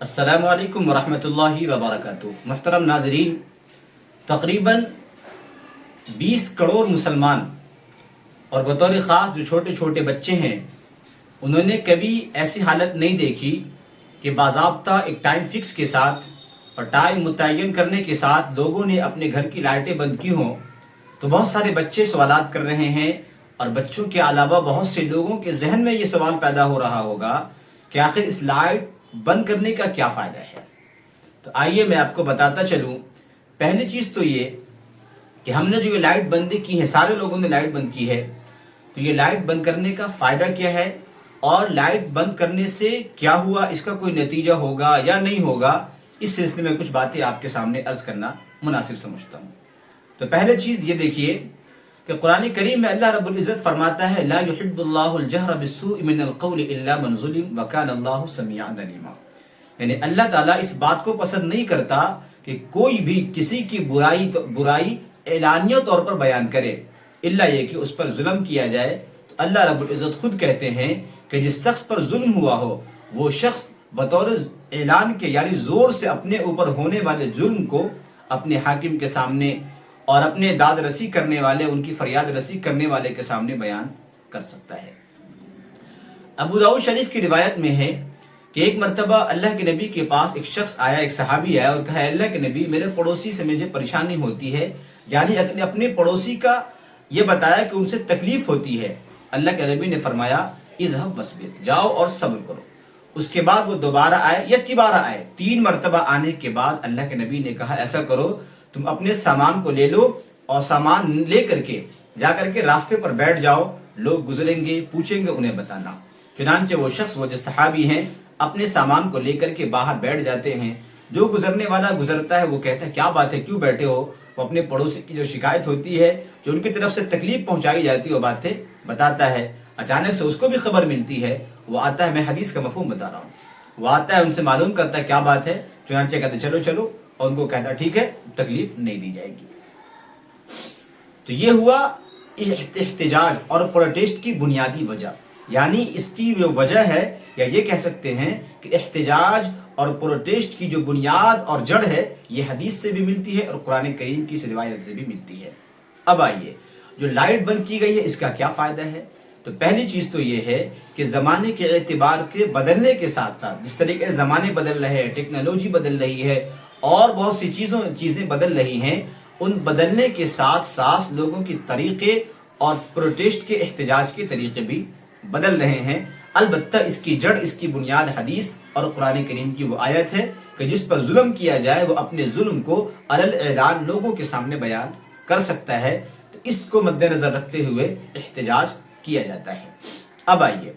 السلام علیکم ورحمۃ اللہ وبرکاتہ۔ محترم ناظرین، تقریباً 20 کروڑ مسلمان اور بطور خاص جو چھوٹے چھوٹے بچے ہیں، انہوں نے کبھی ایسی حالت نہیں دیکھی کہ باضابطہ ایک ٹائم فکس کے ساتھ اور ٹائم متعین کرنے کے ساتھ لوگوں نے اپنے گھر کی لائٹیں بند کی ہوں۔ تو بہت سارے بچے سوالات کر رہے ہیں، اور بچوں کے علاوہ بہت سے لوگوں کے ذہن میں یہ سوال پیدا ہو رہا ہوگا کہ آخر اس لائٹ بند کرنے کا کیا فائدہ ہے۔ تو آئیے میں آپ کو بتاتا چلوں۔ پہلی چیز تو یہ کہ ہم نے جو یہ لائٹ بند کی ہے، سارے لوگوں نے لائٹ بند کی ہے، تو یہ لائٹ بند کرنے کا فائدہ کیا ہے، اور لائٹ بند کرنے سے کیا ہوا، اس کا کوئی نتیجہ ہوگا یا نہیں ہوگا، اس سلسلے میں کچھ باتیں آپ کے سامنے عرض کرنا مناسب سمجھتا ہوں۔ تو پہلے چیز یہ دیکھیے کہ قرآن کریم میں اللہ رب العزت فرماتا ہے لا يحب اللہ الجہر بالسوء من القول الا من ظلم وکان اللہ سمیعا علیما، یعنی اللہ تعالیٰ اس بات کو پسند نہیں کرتا کہ کوئی بھی کسی کی برائی اعلانیہ طور پر بیان کرے، الا یہ کہ اس پر ظلم کیا جائے۔ تو اللہ رب العزت خود کہتے ہیں کہ جس شخص پر ظلم ہوا ہو، وہ شخص بطور اعلان کے یعنی زور سے اپنے اوپر ہونے والے ظلم کو اپنے حاکم کے سامنے اور اپنے داد رسی کرنے والے، ان کی فریاد رسی کرنے والے کے سامنے بیان کر سکتا ہے۔ ابو داؤد شریف کی روایت میں ہے کہ ایک مرتبہ اللہ کے نبی کے پاس ایک شخص آیا، ایک صحابی آیا اور کہا اللہ کے نبی، میرے پڑوسی سے مجھے پریشانی ہوتی ہے، یعنی اپنے پڑوسی کا یہ بتایا کہ ان سے تکلیف ہوتی ہے۔ اللہ کے نبی نے فرمایا اذهب واصبر، جاؤ اور صبر کرو۔ اس کے بعد وہ دوبارہ آئے یا تیبارہ آئے، 3 مرتبہ آنے کے بعد اللہ کے نبی نے کہا ایسا کرو، تم اپنے سامان کو لے لو اور سامان لے کر کے جا کر کے راستے پر بیٹھ جاؤ، لوگ گزریں گے پوچھیں گے انہیں بتانا۔ چنانچہ وہ شخص، وہ جو صحابی ہیں، اپنے سامان کو لے کر کے باہر بیٹھ جاتے ہیں۔ جو گزرنے والا گزرتا ہے وہ کہتا ہے کیا بات ہے، کیوں بیٹھے ہو؟ وہ اپنے پڑوسی کی جو شکایت ہوتی ہے، جو ان کی طرف سے تکلیف پہنچائی جاتی ہے، وہ باتیں بتاتا ہے۔ اچانک سے اس کو بھی خبر ملتی ہے، وہ آتا ہے، میں حدیث کا مفہوم بتا رہا ہوں، وہ آتا ہے ان سے معلوم کرتا ہے کیا بات ہے، چنانچہ کہتے چلو چلو، اور ان کو کہتا ٹھیک ہے تکلیف نہیں دی جائے گی۔ تو یہ ہوا احتجاج اور پروٹیسٹ کی بنیادی وجہ، یعنی اس کی جو وجہ ہے، یا یہ کہہ سکتے ہیں کہ احتجاج اور پروٹیسٹ کی جو بنیاد اور جڑ ہے، یہ حدیث سے بھی ملتی ہے اور قرآن کریم کی روایت سے بھی ملتی ہے۔ اب آئیے، جو لائٹ بند کی گئی ہے اس کا کیا فائدہ ہے؟ تو پہلی چیز تو یہ ہے کہ زمانے کے اعتبار کے بدلنے کے ساتھ ساتھ، جس طریقے سے زمانے بدل رہے ہیں، ٹیکنالوجی بدل رہی ہے اور بہت سی چیزیں بدل رہی ہیں، ان بدلنے کے ساتھ ساتھ لوگوں کے طریقے اور پروٹیسٹ کے احتجاج کے طریقے بھی بدل رہے ہیں۔ البتہ اس کی جڑ، اس کی بنیاد حدیث اور قرآن کریم کی وہ آیت ہے کہ جس پر ظلم کیا جائے وہ اپنے ظلم کو علی الاعلان لوگوں کے سامنے بیان کر سکتا ہے۔ تو اس کو مد نظر رکھتے ہوئے احتجاج کیا جاتا ہے۔ اب آئیے،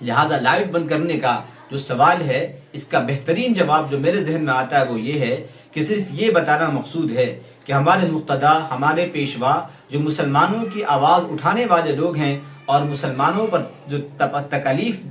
لہذا لائٹ بند کرنے کا جو سوال ہے، اس کا بہترین جواب جو میرے ذہن میں آتا ہے وہ یہ ہے کہ صرف یہ بتانا مقصود ہے کہ ہمارے مقتدیٰ، ہمارے پیشوا، جو مسلمانوں کی آواز اٹھانے والے لوگ ہیں اور مسلمانوں پر جو تکالیف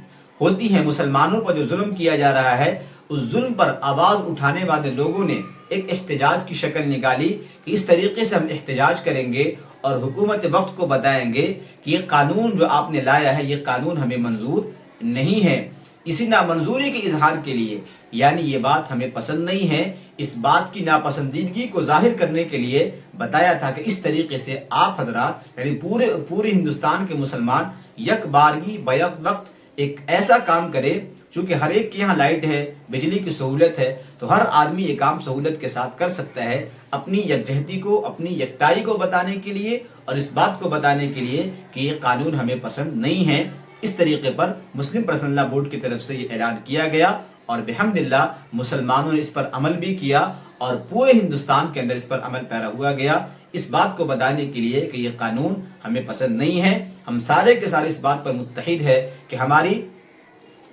ہوتی ہیں، مسلمانوں پر جو ظلم کیا جا رہا ہے، اس ظلم پر آواز اٹھانے والے لوگوں نے ایک احتجاج کی شکل نکالی کہ اس طریقے سے ہم احتجاج کریں گے اور حکومت وقت کو بتائیں گے کہ یہ قانون جو آپ نے لایا ہے، یہ قانون ہمیں منظور نہیں ہے۔ اسی نامنظوری کے اظہار کے لیے، یعنی یہ بات ہمیں پسند نہیں ہے، اس بات کی ناپسندیدگی کو ظاہر کرنے کے لیے بتایا تھا کہ اس طریقے سے آپ حضرات، یعنی پورے ہندوستان کے مسلمان یک بارگی بیک وقت ایک ایسا کام کرے، چونکہ ہر ایک کے یہاں لائٹ ہے، بجلی کی سہولت ہے، تو ہر آدمی یہ کام سہولت کے ساتھ کر سکتا ہے، اپنی یکجہتی کو، اپنی یکتائی کو بتانے کے لیے اور اس بات کو بتانے کے لیے کہ یہ قانون ہمیں پسند نہیں ہے۔ اس طریقے پر مسلم پرسنل لا بورڈ کی طرف سے یہ اعلان کیا گیا اور بحمداللہ مسلمانوں نے اس پر عمل بھی کیا اور پورے ہندوستان کے اندر اس پر عمل پیرا ہوا گیا، اس بات کو بتانے کے لیے کہ یہ قانون ہمیں پسند نہیں ہے۔ ہم سارے کے سارے اس بات پر متحد ہے کہ ہماری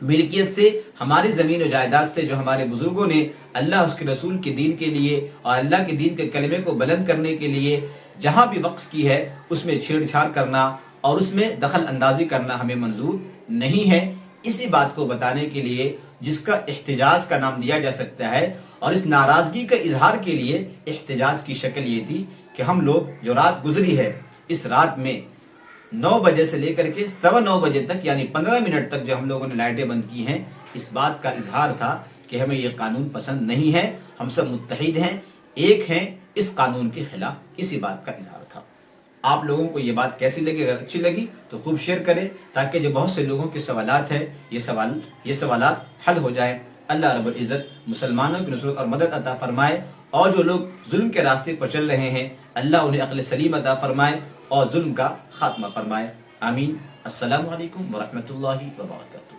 ملکیت سے، ہماری زمین و جائیداد سے جو ہمارے بزرگوں نے اللہ اس کے رسول کے دین کے لیے اور اللہ کے دین کے کلمے کو بلند کرنے کے لیے جہاں بھی وقف کی ہے، اس میں چھیڑ چھاڑ کرنا اور اس میں دخل اندازی کرنا ہمیں منظور نہیں ہے۔ اسی بات کو بتانے کے لیے جس کا احتجاج کا نام دیا جا سکتا ہے، اور اس ناراضگی کا اظہار کے لیے احتجاج کی شکل یہ تھی کہ ہم لوگ جو رات گزری ہے، اس رات میں 9 بجے سے لے کر کے 9:15 بجے تک، یعنی 15 منٹ تک جو ہم لوگوں نے لائٹیں بند کی ہیں، اس بات کا اظہار تھا کہ ہمیں یہ قانون پسند نہیں ہے، ہم سب متحد ہیں، ایک ہیں اس قانون کے خلاف، اسی بات کا اظہار تھا۔ آپ لوگوں کو یہ بات کیسی لگی؟ اگر اچھی لگی تو خوب شیئر کریں تاکہ جو بہت سے لوگوں کے سوالات ہیں یہ سوالات حل ہو جائیں۔ اللہ رب العزت مسلمانوں کی نصرت اور مدد عطا فرمائے، اور جو لوگ ظلم کے راستے پر چل رہے ہیں اللہ انہیں عقل سلیم عطا فرمائے اور ظلم کا خاتمہ فرمائے، آمین۔ السلام علیکم ورحمۃ اللہ وبرکاتہ۔